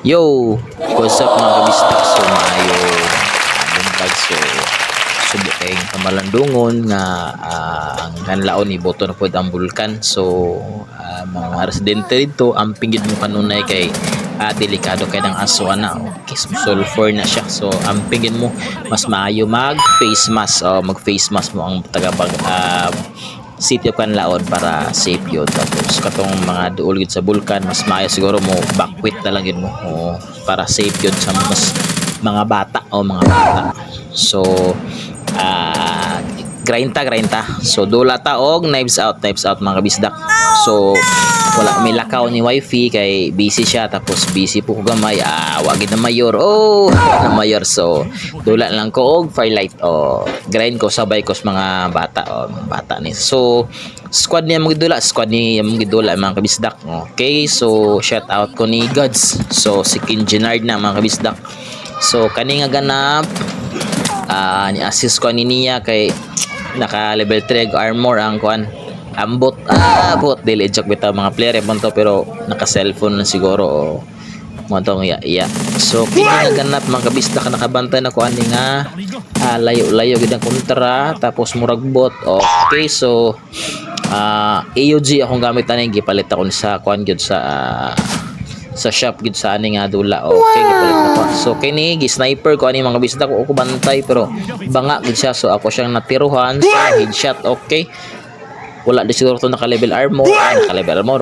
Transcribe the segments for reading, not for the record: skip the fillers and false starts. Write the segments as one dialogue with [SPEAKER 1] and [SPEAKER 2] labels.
[SPEAKER 1] Yo, what's up mga kabistak? So maayo buntag, so subo kay kamalandungon nga ang kanlaon ni boto na pud ang bulkan. So mga residente dito ang pinggid mo kanunay kay delikado kay ng aso na okay, sulfur na siya. So ang pinggid mo mas maayo mag face mask mag face mask mo ang taga City of Canlaon para safe yun. Tapos katong mga duol yun sa bulkan, mas maayo siguro mo backwit na lang yun mo para safe yun sa mas mga bata mga bata. So grinta so dula ta og knives out mga kabisdak. So wala may lakaw ni wifi kay busy siya, tapos busy po ko gamay wagid na mayor na mayor. So dula lang ko og firelight grind ko sabay ko sa mga bata mga bata ni. So squad niya mga gidula mga kabisdak. Okay, so shout out ko ni Gods, so si King Genard na mga kabisdak. So kani nga ganap ni assist ko ni niya kay naka level 3 armor ang kuan ambot bot dili joke bitaw mga player to, pero naka cellphone na siguro mo tong iya. So kini ganap mga kabisdak nakabantay na kuan nga layo gid ang kontra, tapos murag bot. Okay, so AUG akong gamit ani, gipalit ako sa kuan gyud sa shop gid sa ani nga dula. Okay, gipalit ako. So kini gi sniper ko ani mga bisita ko bantay, pero banga gid siya. So ako siyang natiruhan sa headshot. Okay, wala di siguro to naka level armor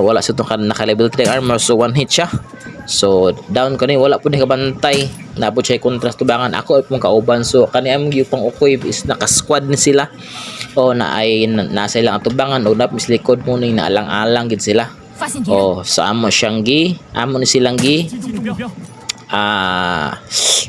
[SPEAKER 1] wala sa to naka level 3 armor, so one hit siya. So down ko ni, wala po ni kabantay, napod siya contrast tubangan ako pong kauban. So kani am gyud pang ukoy is naka squad ni sila na ay nasa ilang tubangan o napis likod mo ni naalang-alang gid sila. Sa amo ni silang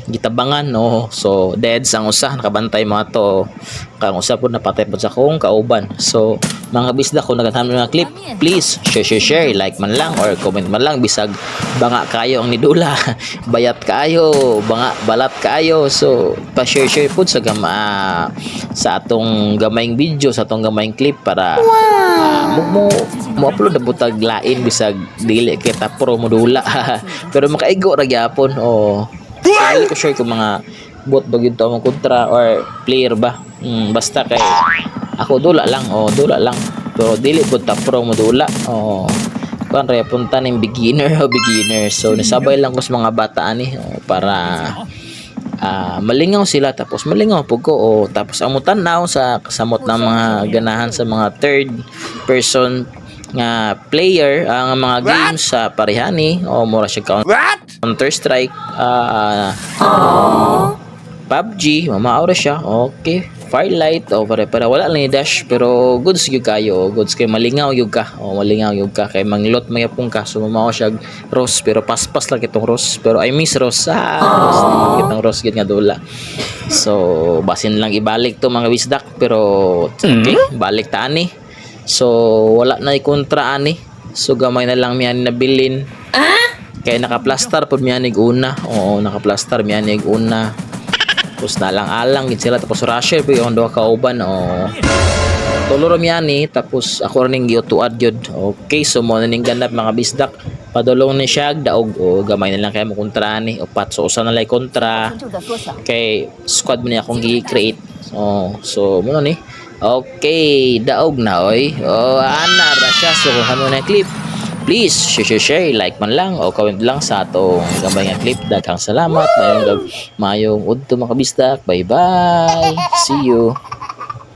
[SPEAKER 1] gitabangan so dead sang usa nakabantay mga to, kang usa po napatay po sa kong kauban. So mga bisda, kung nagatahan mga clip, please share, like man lang or comment man lang, bisag banga kayo ang nidula bayat kayo, balat kayo. So pa-share po sa sa atong gamayng video, sa atong gamayng clip para mo upload na butag lain bisag dili kita pro modula pero makaigo ra gyapon. So dili ko share ko mga bot ba gyud to mga kontra or player ba, basta kay ako dula lang pero dili pud ta pro modula kuan ra punta ning beginner. So nisabay lang ko sa mga bata ani para malingaw sila, tapos malingaw po ko tapos ang mutanaw sa kasamot ng mga ganahan sa mga third person nga player ang mga games sa parehani mura siya Counter Strike, PUBG mamaura siya. Okay, Firelight para wala lang ni dash, pero goods gyud kayo, goods kay malingaw gyud ka kay manglot mayapong ka. So mamaw siya Rose, pero paspas lang itong Rose, pero I miss Rose kitong Rose gid nga dula. So basin lang ibalik to mga wisdak, pero okay, balik ta ani. So wala na ikontra ani, so gamay na lang miyan nabilin kay naka-plaster pud miyanig una. Naka-plaster miyanig una, tapos nalang-alang gid sila, tapos rusher po yung duha kauban tuloro miyani, tapos ako rin giutuad yun. Okay, so mo na ning ganap mga bisdak, padulong ni siya daog gamay na lang kay mo kontra ni upat. So usa na lay kontra kay squad mo niya akong gi-create. So mo ni okay, daog na ana ra siya. So kung ano na clip, please share, like man lang o comment lang sa atong gamay nga clip. Daghang salamat, mayong udto mga kabisdak. Bye bye, see you.